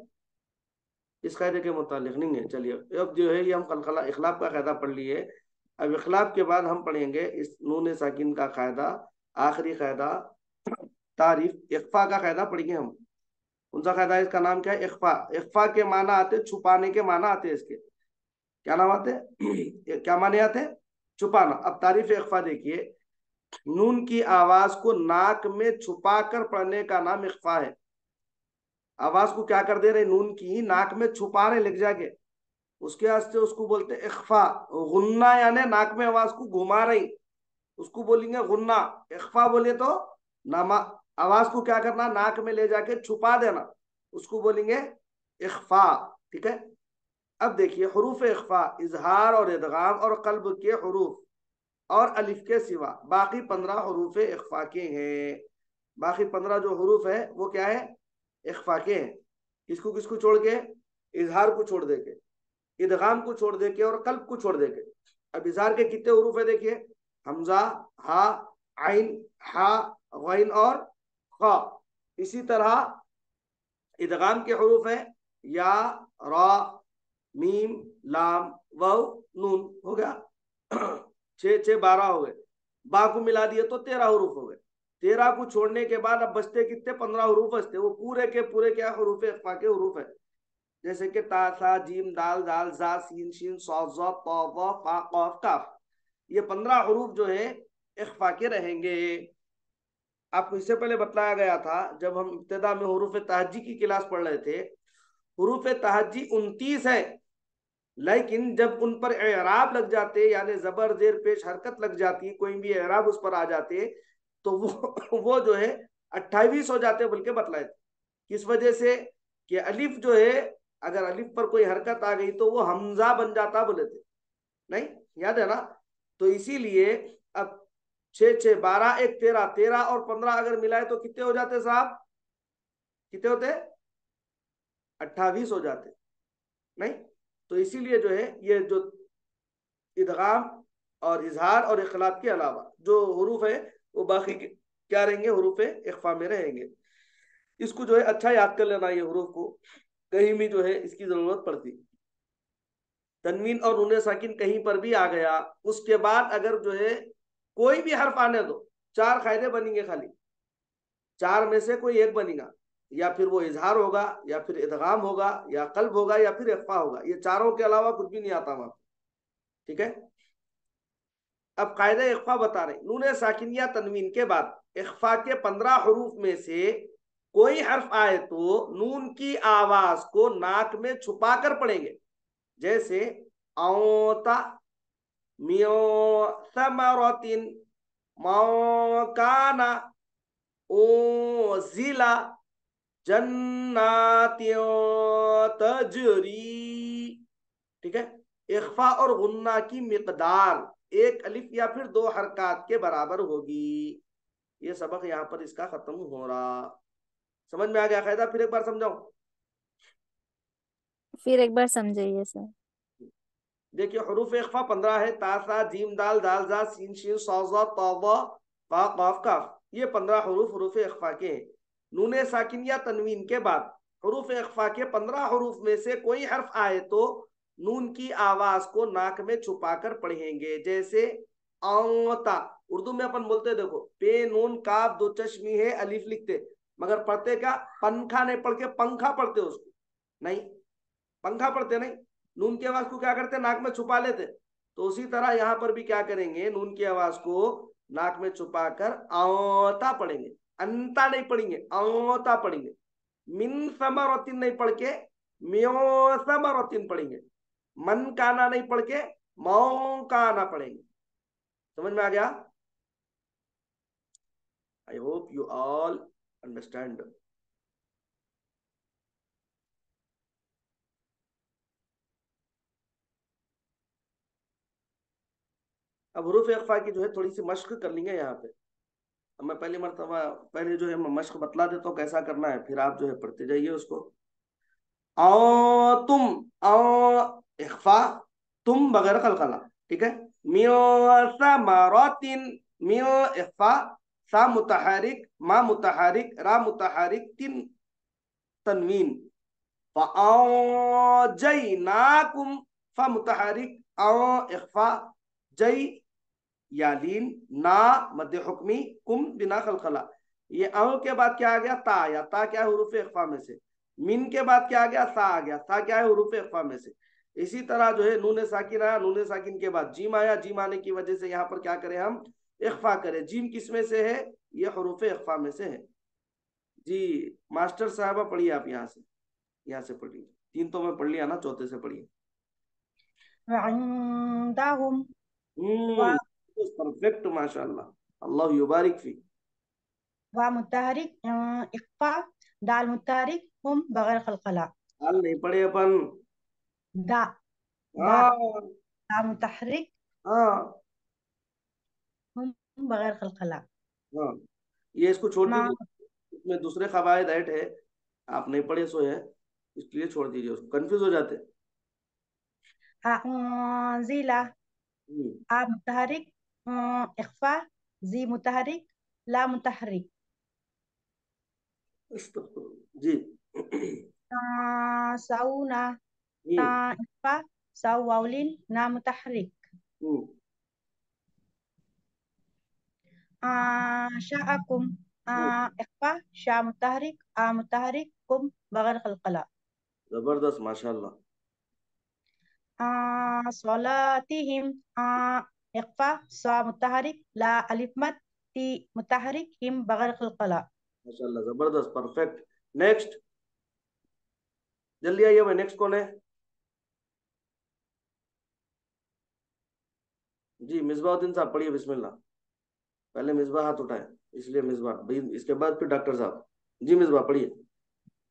इस कायदे के मुतालिक? नहीं है, चलिए। अब जो है ये हम कलकला इखलाब का कायदा पढ़ लिए। अब इखलाब के बाद हम पढ़ेंगे इस नून साकिन का कायदा, आखिरी कायदा, तारीफ इख्फा का कायदा पढ़ेंगे हम। कौन सा कायदा है? इसका नाम क्या है? इख्फा। इख्फा के माना आते, छुपाने के माना आते इसके। क्या नाम आते? क्या माने आते? छुपाना। अब तारीफ इख्फा देखिए, नून की आवाज को नाक में छुपा कर पढ़ने का नाम इख्फा है। आवाज को क्या कर दे रहे? नून की नाक में छुपा रहे लिख जाके, उसके वास्ते उसको बोलते इख्फा। गुन्ना यानी नाक में आवाज को घुमा रही, उसको बोलेंगे गुन्ना। इख्फा बोले तो नामा आवाज को क्या करना? नाक में ले जाके छुपा देना, उसको बोलेंगे इख्फा। ठीक है। अब देखिए, हरूफ इख्फा इजहार और इदगाम और कल्ब के हरूफ और अलिफ के सिवा बाकी 15 हरूफ इख्फा के हैं। बाकी 15 जो हरूफ है वो क्या है? इख्फा के हैं। किसको किसको छोड़ के? इजहार को छोड़ दे के, इदगाम को छोड़ दे के और कल्ब को छोड़ दे के। अब इजहार के कितने हरूफ है देखिए, हमजा, हा, आइन, हा, गैन और खा। इसी तरह इदगाम के हरूफ है या, रा, मीम, लाम, वाव, नून। हो गया। छः छः 12 हो गए। बा को मिला दिए तो 13 हरूफ हो गए। 13 को छोड़ने के बाद अब बचते कितने? 15 हरूफ बचते। वो पूरे के पूरे क्या हरूफ इख्फा के हरूफ है। जैसे कि ता, सा, जीम, दाल, दाल, जा, सीन, शीन, सौ, ज़, तौ, व, फा, कॉफ, काफ। ये 15 हरूफ जो है इख्फा के रहेंगे। आपको इससे पहले बताया गया था जब हम इब्तिदा में हुरूफ तहज्जी की क्लास पढ़ रहे थे, हुरूफ तहज्जी 29 है। लेकिन जब उन पर एराब लग जाते, यानी जबर जेर पेश हरकत लग जाती, कोई भी एराब उस पर आ जाते, तो वो जो है 28 हो जाते, बल्कि बतलाए थे। किस वजह से? कि अलिफ जो है, अगर अलिफ पर कोई हरकत आ गई तो वो हमजा बन जाता, बोले थे नहीं, याद है ना? तो इसीलिए अब 6 6 12 1 13, 13 और 15 अगर मिलाए तो कितने हो जाते साहब? कितने होते? 28 हो जाते, नहीं? तो इसीलिए जो है ये जो इदगाम और इजहार और इखलाब के अलावा जो हरूफ है, वो बाकी क्या रहेंगे? हरूफ इख्फा में रहेंगे। इसको जो है अच्छा याद कर लेना, ये हरूफ को, कहीं भी जो है इसकी जरूरत पड़ती। तनवीन और नून साकिन कहीं पर भी आ गया, उसके बाद अगर जो है कोई भी हर्फ आने दो, 4 कायदे बनेंगे खाली, 4 में से कोई एक बनेगा, या फिर वो इजहार होगा, या फिर इदगाम होगा, या कल्ब होगा, या फिर इख्फा होगा। ये चारों के अलावा कुछ भी नहीं आता वहां। ठीक है? अब कायदा इख्फा बता रहे, नून साकिन या तनवीन के बाद इख्फा के 15 हरूफ में से कोई हर्फ आए तो नून की आवाज को नाक में छुपा कर पढ़ेंगे। जैसे औता, मियो, समरतिन, मौकाना, ओ जिला, जन्नातियों तजरी। ठीक है? इख्फा और गुन्ना की मिकदार एक अलिफ या फिर 2 हरकत के बराबर होगी। ये सबक यहाँ पर इसका खत्म हो रहा। समझ में आ गया कायदा? फिर एक बार समझाऊं? फिर एक बार समझाइए सर। देखिए, हरूफ इख्फा 15 है। तासा, जीम, दाल, दाल, जा, सीन, शीन, सौजा, तौबा, फा, काफ, काफ। ये 15 हरूफ इख्फा के हैं। नून साकिन या तनवीन के बाद हरूफ इख्फा के 15 हरूफ में से कोई हर्फ आए तो नून की आवाज को नाक में छुपाकर पढ़ेंगे। जैसे औता, उर्दू में अपन बोलते, देखो, पे नून काफ दो चश्मी है, अलिफ लिखते, मगर पढ़ते क्या? पंखा नहीं पढ़ के पंखा पढ़ते उसको, नहीं, पंखा पढ़ते नहीं, नून की आवाज को क्या करते? नाक में छुपा लेते। तो उसी तरह यहां पर भी क्या करेंगे? नून की आवाज को नाक में छुपाकर औता पढ़ेंगे, अंता नहीं पढ़ेंगे, औता पढ़ेंगे। मिन समरतिन नहीं पढ़ के मियो समरतिन पढ़ेंगे। मन काना नहीं पढ़ के मौ काना पढ़ेंगे। समझ में आ गया? I hope you all understand. अब हरूफ इख्फा की जो है थोड़ी सी मश्क कर लेंगे यहाँ पे। अब मैं पहली मरतबा पहले जो है मैं मश्क बतला देता हूँ कैसा करना है, फिर आप जो है पढ़ते जाइए उसको। औ तुम, औ इख्फा, तुम बगैर कलकला। ठीक है? मियो समरातिन, मियो इख्फा, सा मुतहरिक, मा मुतहरिक, रा मुतहरिक, तीन तनवीन। फ़अौजयनाकुम, फ मुतहरिक, औ इख्फा, जई यालीन, ना मध्य हुक्मी, कुम बिना खलखला। ये अ के बाद क्या आ गया? ता आया। ता क्या है? हुरूफ इख्फा में से। मिन के बाद क्या आ गया? सा आ गया। सा क्या है? हुरूफ इख्फा में से। इसी तरह जो है नून साकिन आया, नून साकिन के बाद जीम आया, जीम आने की वजह से यहाँ पर क्या करें? हम इख्फा करें। जीम किस में से है? ये हुरूफ इख्फा में से है। जी मास्टर साहबा पढ़िए आप यहाँ से, यहाँ से पढ़िए। 3 तो मैं पढ़ लिया ना, चौथे से पढ़िए। वअंदहुम परफेक्ट, माशाल्लाह, अल्लाह युबारिक फी। व मुतहरिक इख्फा, दाल मुतहरिक हम बगैर खलखला। हाल नहीं पढ़े अपन। दा दा हाँ दा मुतहरिक हाँ हम बगैर खलखला। हाँ, ये इसको छोड़ मा दीजिए, इसमें दूसरे कवायद ऐड है, आप नहीं पढ़े सो है, इसलिए छोड़ दीजिए, उसको कंफ्यूज हो जाते हैं। जिला हम्म, आ मुतहरिक इख्फा, जी मुतहरिक, ला मुतहरिक। अस्तगफुरुल्लाह। जी साउना ता हम्म इख्फा, साउ वाउलिन ना मुतहरिक। हम्म शाअकुम हम्म, इख्फा, शा मुतहरिक, आ मुतहरिक, कुम बगैर खलखला। जबरदस्त, माशाल्लाह। सलातिहिम इख्फा, सा मुतहरिक, ला अलिफ मद, ती मुतहरिक, हिम बगैर खलखला। माशाल्लाह, जबरदस्त, परफेक्ट। नेक्स्ट, जल्दी आइए भाई, नेक्स्ट कौन है? जी मिसबाहुद्दीन साहब पढ़िए बिस्मिल्लाह। पहले मिसबा हाथ उठाए, इसलिए मिसबा भाई, इसके बाद फिर डॉक्टर साहब। जी मिसबा पढ़िए।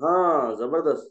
हाँ जबरदस्त।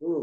हम्म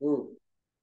हम्म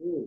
हम्म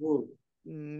हम्म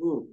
हम्म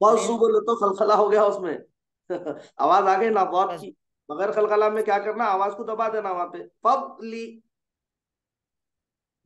फजू लिन बोले तो खलखला हो गया उसमें। आवाज आ गई ना बहुत फज की। बगैर खलखला में क्या करना, आवाज को दबा देना वहां पे, फबली।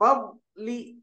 फबली।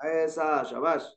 ऐसा, शाबाश।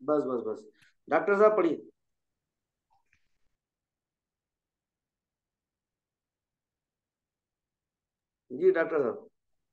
बस बस बस। डॉक्टर साहब पढ़िए। जी डॉक्टर साहब।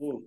हम्म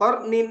कर्निन।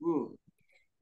हम्म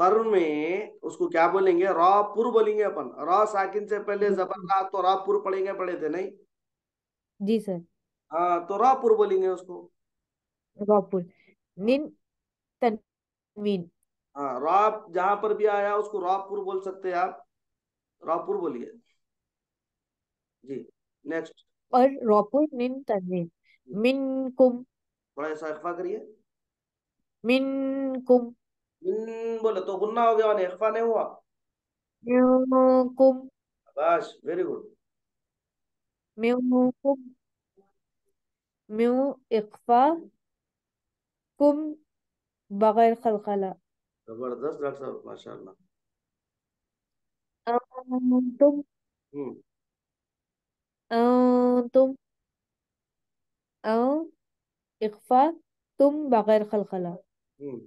कर में उसको क्या बोलेंगे, रॉ पुर बोलेंगे अपन। रॉ साकिन से पहले जबर रा, तो रॉ पुर पढ़ेंगे, पढ़े थे नहीं? जी सर। हाँ तो रॉ पुर बोलेंगे उसको। रॉपुर हाँ निन तनवीन हाँ, रॉ जहां पर भी आया उसको रॉ पुर बोल सकते हैं आप। रॉ पुर बोलिए। जी नेक्स्ट। और रॉपुर निन तनवीन मिनकुम थोड़ा ऐसा इख्फा करिए। मिनकुम मिन बोले तो गुन्ना हो गया, इख्फा नहीं हुआ। मिनकुम बस वेरी गुड। मिनकुम मिन इख्फा कुम बगैर खलखला जबरदस्त डॉक्टर साहब, माशाल्लाह। अंतुम हम्म अंतुम अं इख्फा तुम बगैर खलखला हम्म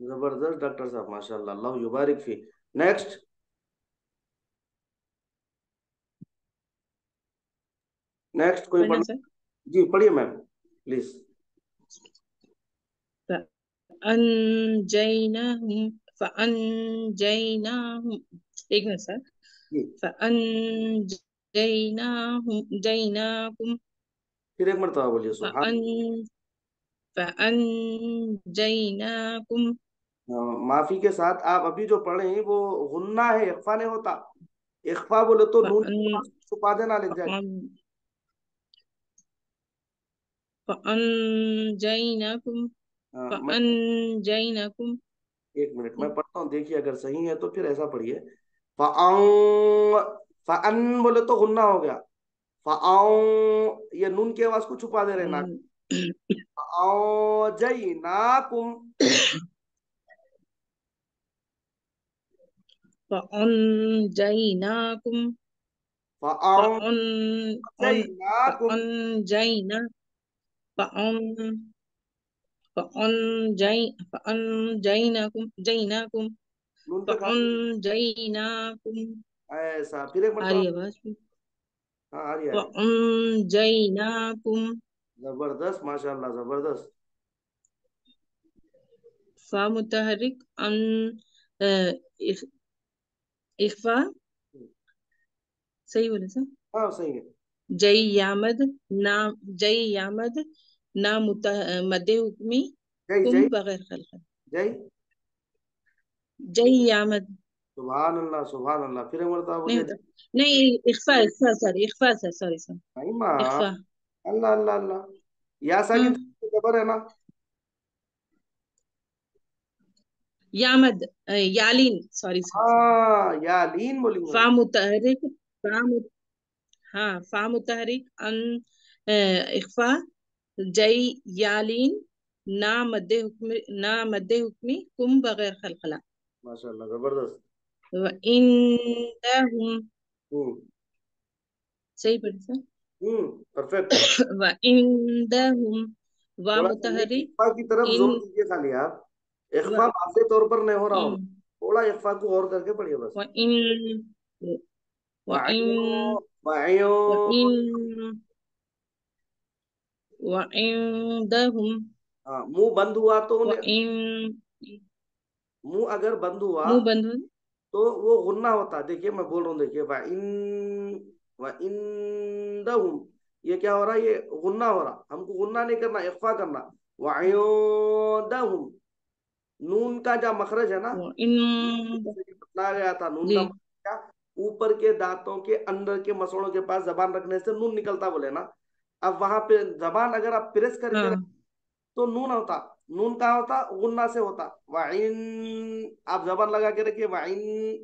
जबरदस्त डॉक्टर साहब, माशाल्लाह, अल्लाह युबारिक फी। नेक्स्ट। नेक्स्ट कोई पढ़ना पढ़। सर। जी पढ़िए मैम प्लीज। फअनजैनाहुम फअनजैनाहुम, एक मिनट सर। जी फअनजैनाहुम जैनाकुम फिर एक मरतबा बोलिए, सुभान। फअन फअनजैनाकुम माफी के साथ, आप अभी जो पढ़े हैं वो गुन्ना है, इख्फा नहीं होता। इख्फा बोले तो नून फअन के पास छुपा देना लिख जाए। फअन फअनजैनाकुम मैं फअनजैनाकुम। एक मिनट मैं पढ़ता हूँ, देखिए अगर सही है तो फिर ऐसा पढ़िए। फ़अन, फ़अन बोले तो गुन्ना हो गया। फ़अन, ये नून की आवाज को छुपा दे रहे ना। फ़अनजैनाकुम। फअनजैनाकुम फअन अन फ़अनजैनाकुम। फअनजैना फअन फअनजैनाकुम जैनाकुम नून पे खाली फअनजैनाकुम। ऐसा, फिर एक आ मरतबा। रही है आवाज? हाँ आ रही है, आ रही है। फअनजैनाकुम जबरदस्त माशाल्लाह, जबरदस्त। फा मुतहरिक अन इख- इख्फा, सही बोले सर? हाँ सही है। जय यामद ना, जय यामद ना मदे हुक्मी जय कुम जय बगैर खलखल। जय। जय यामद सुभान अल्लाह। फिर एक मरतबा नहीं बोलिए। होता। नहीं, इख्फा इख्फा सॉरी, इख्फा सर, सॉरी सर, नहीं माँ। इख्फा। अल्लाह अल्लाह अल्लाह। या साकिन हम्म। खबर है ना। यामद, यालीन, सॉरी सर, सॉरी। हाँ यालीन बोलेंगे फा हम। मुतहरिक, फा मुत, हाँ फा मुतहरिक अन, इख्फा, जई, यालीन, ना मद्दे हुक्मी, कुम बगैर खलखला। माशाल्लाह जबरदस्त। व इंदहुम, हम्म सही पढ़ी सर। परफेक्ट। व इंदहुम, वा थोड़ा सा नहीं मुतहरिक इख्फा की तरफ इन, जोर दीजिए खाली आप। व इख्फा वाज़े तौर पर नहीं हो रहा होगा। इन, थोड़ा इख्फा को और करके पढ़िए बस। व इन, व इन, वाइयो वाइयो। व इन, व इंदहुम, हाँ मुंह बंद हुआ तो व उन्हें, इन, मुंह अगर बंद हुआ मुंह बंद हो। तो वो गुन्ना होता है। देखिए मैं बोल रहा हूँ, देखिए व इन, ये क्या हो रहा है, ये गुन्ना हो रहा। हमको गुन्ना नहीं करना, इख्फा करना। वायुदहुम, नून का जो मखरज है ना, व इन, जैसे कि बतलाया गया था, नून जी, का मखरज क्या, ऊपर के दांतों के अंदर के मसोड़ों के पास जबान रखने से नून निकलता बोले ना। अब वहां पे जबान अगर आप प्रेस करके हाँ, तो नून होता। नून कहाँ होता, गुन्ना से होता। वाइन, आप जबान लगा के रखिए वाइन,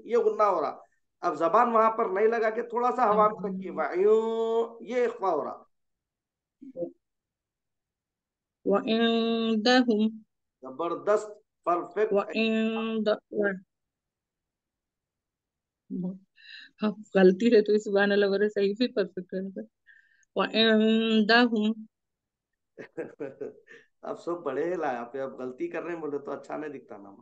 ये गुन्ना हो रहा। अब जबान वहां पर नहीं लगा के थोड़ा सा हवा में रखिए वायु, ये इख्फा हो रहा। व इंदहुम, जबरदस्त व परफेक्ट। इंद, हाँ, गलती है तो सुभान अल्लाह बोले, सही भी परफेक्ट है। व इंदहुम, अब सब बड़े लाया पे, अब गलती कर रहे हैं बोले तो अच्छा नहीं दिखता ना।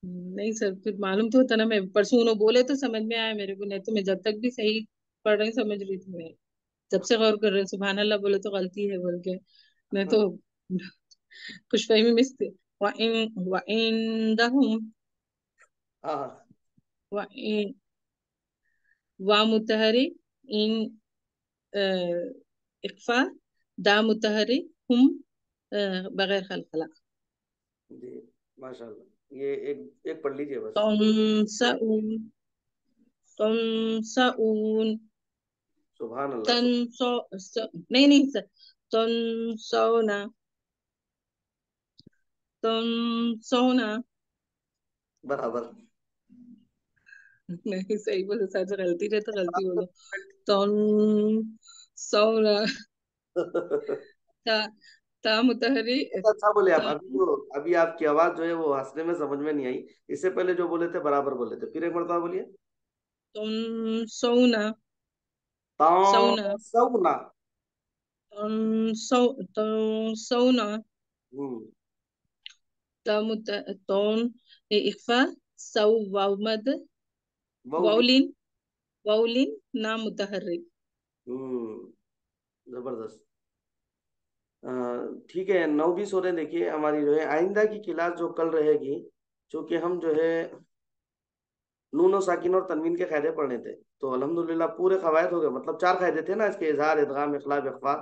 नहीं सर, फिर मालूम तो होता ना, मैं परसों उन्होंने बोले तो समझ में आया मेरे को, नहीं तो मैं जब तक भी सही पढ़ रही समझ रही थी मैं। जब से गौर कर रहे सुभान अल्लाह बोले तो गलती है बोल के, मैं तो कुछ फहमी मिस थी। व इंदहुम, हाँ व इन, वा मुतहरी इन, इख्फा, दा मुतहरी हुम, बगैर खलखला। जी माशाल्लाह। ये एक एक पढ़ लीजिए बस। तंसउन, तंसउन, सुभान अल्लाह तन सौ, नहीं नहीं सर, तन सोना, तन सोना, बराबर। नहीं सही बोलो सर, जो गलती रहे तो गलती बोलो। तन सोना, ता, ता मुतहरी, अच्छा बोले आप। तन, अभी जो अभी आपकी आवाज जो है वो हंसने में समझ में नहीं आई। इससे पहले जो बोले थे बराबर बोले थे, फिर एक मरतबा बोलिए। तन सोना, सोना, सौना। तन सौ, तन सोना, हम्म ता मुत, तन, इख्फा, सौ, वाव मद, वाउली। वाउलिन, वाउलिन, ना मुतहर्रिक। जबरदस्त। अ, ठीक है, 9 20 हो रहे हैं। देखिए हमारी जो है आइंदा की क्लास जो कल रहेगी, चूंकि हम जो है नून और साकिन और तनवीन के कायदे पढ़ने थे, तो अल्हम्दुलिल्लाह पूरे कवायद हो गए। मतलब 4 कायदे थे ना इसके, इजहार, इदगाम, इखलाब, इख्फा,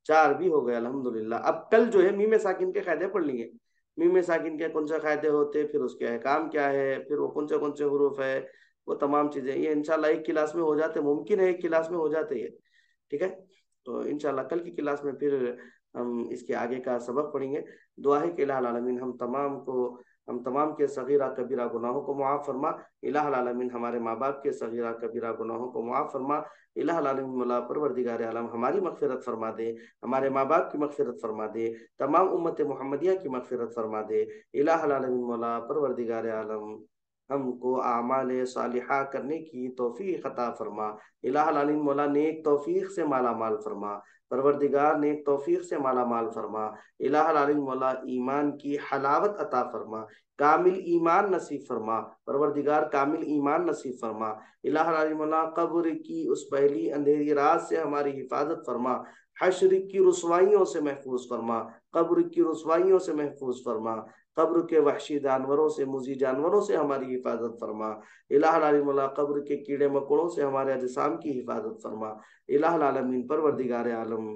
4 भी हो गए अल्हम्दुलिल्लाह। अब कल जो है मीम साकिन के कायदे पढ़ लेंगे। मीम साकिन के कौन से कायदे होते, फिर उसके अहकाम क्या है, फिर वो कौन से हुरूफ है, वो तमाम चीजें ये इंशाल्लाह एक क्लास में हो जाते। मुमकिन है एक क्लास में हो जाते ये। ठीक है, तो इंशाल्लाह कल की क्लास में फिर हम इसके आगे का सबक पढ़ेंगे। दुआ है कि इलाहुल आलमीन हम तमाम के सगीरा कबीरा गुनाहों को मुआफ़ फरमा। इलाहुल आलमीन हमारे माँ बाप के सगीरा कबीरा गुनाहों को मुआफ़ फरमा। इलाहुल आलमीन मौला परवरदिगार आलम हमारी मग़फ़िरत फरमा दे, हमारे माँ बाप की मग़फ़िरत फरमा दे, तमाम उम्मत मुहम्मदिया की मग़फ़िरत फरमा दे। इलाहुल आलमीन मौला परवरदिगार आलम हमको आमाल सालिहा करने की तौफीक अता फरमा। इलाहुल आलमीन मौला नेक तौफीक से माला माल फरमा। परवरदिगार नेक तौफीक से माला माल फरमा। इलाहुल आलमीन मौला ईमान की हलावत अता फरमा, कामिल ईमान नसीब फरमा। परवरदिगार कामिल ईमान नसीब फरमा। इलाहुल आलमीन मौला कब्र की उस पहली अंधेरी रात से हमारी हिफाजत फरमा। हश्र की रुसवाइयों से महफूज फरमा, कब्र की रुसवाइयों से महफूज फरमा। कब्र के वहशी जानवरों से, मुजी जानवरों से हमारी हिफाजत फरमा। इलाहुल आलमीन मौला कब्र के कीड़े मकोड़ों से हमारे अजसाम की हिफाजत फरमा। इलाहुल आलमीन परवरदिगार आलम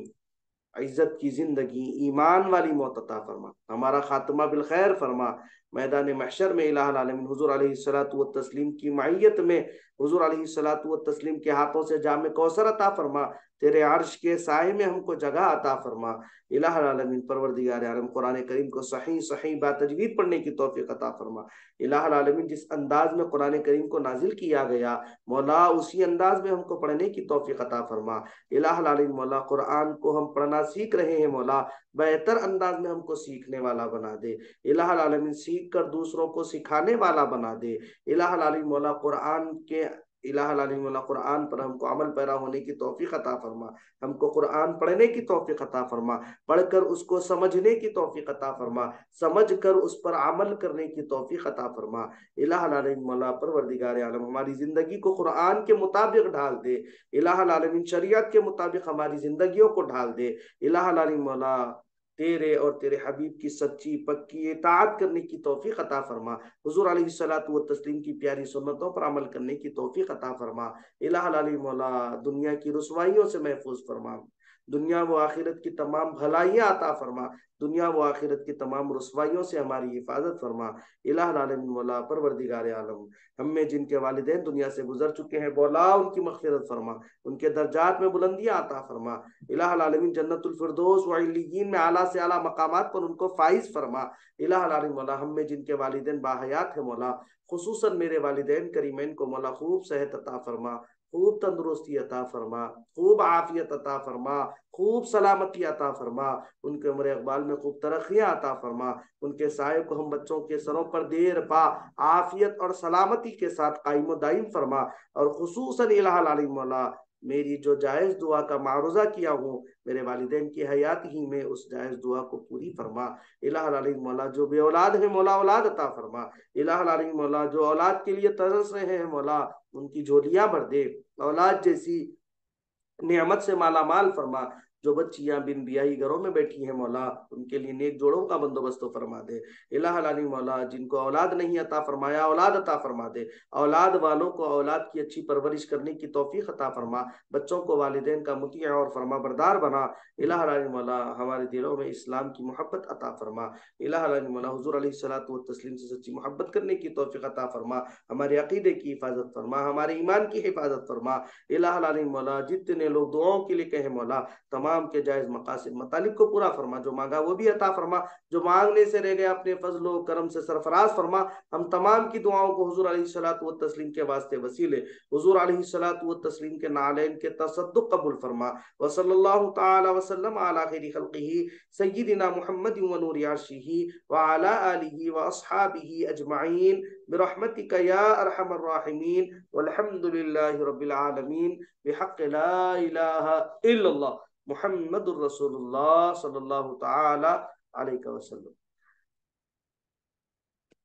इज्जत की जिंदगी, ईमान वाली मौत अता फरमा, हमारा खात्मा बिल खैर फरमा। मैदान महशर में इलाहुल आलमीन हुजूर अलैहिस्सलातु व तस्लीम की मईयत में हुजूर अलैहिस्सलातु व तस्लीम के हाथों से जाम कौसर अता फरमा, तेरे अर्श के साए में हमको जगह अता फरमा। इलाहुल आलमीन परवरदिगार आलम कुरान करीम को सही सही बातजवीद पढ़ने की तौफीक अता फरमा। इलाहुल आलमीन जिस अंदाज में कुरान करीम को नाजिल किया गया मौला उसी अंदाज में हमको पढ़ने की तौफीक अता फरमा। इलाहुल आलमीन मौला कुरान को हम पढ़ना सीख रहे हैं मौला बेहतर अंदाज में हमको सीखने वाला बना दे। इलाहुल आलमीन सीख कर दूसरों को सिखाने वाला बना दे। इलाहुल आलमीन मौला इलाहुल आलमीन मौला कुरान पर हमको अमल पैरा होने की तौफीक अता फरमा, हमको कुरान पढ़ने की तौफीक अता फरमा, पढ़कर उसको समझने की तौफीक अता फरमा, समझ कर उस पर अमल करने की तौफीक अता फरमा। इलाहुल आलमीन मौला परवरदिगार आलम हमारी जिंदगी को कुरान के मुताबिक ढाल दे। इलाहुल आलमीन शरीयत के मुताबिक हमारी जिंदगियों को ढाल दे। इलाहुल आलमीन मौला तेरे और तेरे हबीब की सच्ची पक्की इताअत करने की तौफीक अता फरमा। हुजूर अलैहिस्सलातु व तस्लीम की प्यारी सुन्नतों पर अमल करने की तौफीक अता फरमा। इलाहुल आलमीन मौला दुनिया की रुसवाइयों से महफूज फरमा, दुनिया व आखिरत की तमाम भलाइयाँ अता फरमा, दुनिया व आखिरत की तमाम रुसवाइयों से हमारी हिफाजत फरमा। इलाहुल आलमीन मौला परवरदिगार आलम हम में जिनके वालिदैन दुनिया से गुजर चुके हैं मौला उनकी मग़फ़िरत फरमा, उनके दर्जात में बुलंदियाँ अता फरमा। इलाहुल आलमीन जन्नतुल फिरदौस व इल्लियीन में आला से आला मकामात पर उनको फाइज फरमा। इलाहुल आलमीन मौला हम में जिनके वालिदैन बाहयात है मौला खुसूसन मेरे वालिदैन करीमैन को मौला खूब सेहत अता फरमा, खूब तंदुरुस्ती अता फरमा, खूब आफियत अता फरमा, खूब सलामती अता फरमा, उनके उम्र इकबाल में खूब तरक्कियां अता फरमा, उनके साये को हम बच्चों के सरों पर देर पा आफियत और सलामती के साथ कायम दायम फरमा। और खुसूसन इलाहुल आलमीन मौला मेरी जो जायज़ दुआ का मारूजा किया हूँ मेरे वालिदैन की हयात ही में उस जायज़ दुआ को पूरी फरमा। इलाहुल आलमीन मौला जो बे औलाद है मौला औलाद अता फरमा। इलाहुल आलमीन मौला जो औलाद के लिए तरस रहे हैं मौला उनकी झोलियां भर दे, औलाद जैसी नेमत से माला माल फरमा। जो बच्चियां बिन बियाही घरों में बैठी हैं मौला उनके लिए नेक जोड़ों का बंदोबस्त फरमा दे। इलाहुल आलमीन मौला जिनको औलाद नहीं अता फरमाया औलाद अता फरमा दे, औलाद वालों को औलाद की अच्छी परवरिश करने की तौफीक अता फरमा, बच्चों को वालिदैन का मुतीअ और फरमा बरदार बना। इलाहुल आलमीन मौला हमारे दिलों में इस्लाम की मोहब्बत अता फरमा। इलाहुल आलमीन मौला हुजूर अलैहिस्सलातु व तस्लीम से सच्ची मोहब्बत करने की तौफीक अता फरमा, हमारे अकीदे की हिफाजत फरमा, हमारे ईमान की हिफाजत फरमा। इलाहुल आलमीन मौला जितने लोग दुआओं के लिए कहे मौला तमाम के जायज मकासिद मतालिब को पूरा फरमा, जो मांगा वो भी अता फरमा, जो मांगने से रह गया अपने फजलो करम से सरफराज फरमा। हम तमाम की दुआओं को हुजूर अलैहिस्सलातु व तस्लीम के वास्ते वसीले हुजूर अलैहिस्सलातु व तस्लीम के नालैन के तसद्दुक कबूल फरमा। व सल्लल्लाहु तआला व सल्लम अला खैरि खल्क़िही सय्यिदिना मुहम्मद व नूरि अर्शिही व अला आलिही व अस्हाबिही अजमईन बिरहमतिका या अरहमर राहिमीन वल्हम्दुलिल्लाहि रब्बिल आलमीन बिहक़्क़ि ला इलाहा इल्लल्लाह मुहम्मदुर रसूलुल्लाह सल्लल्लाहु तआला अलैहि वसल्लम।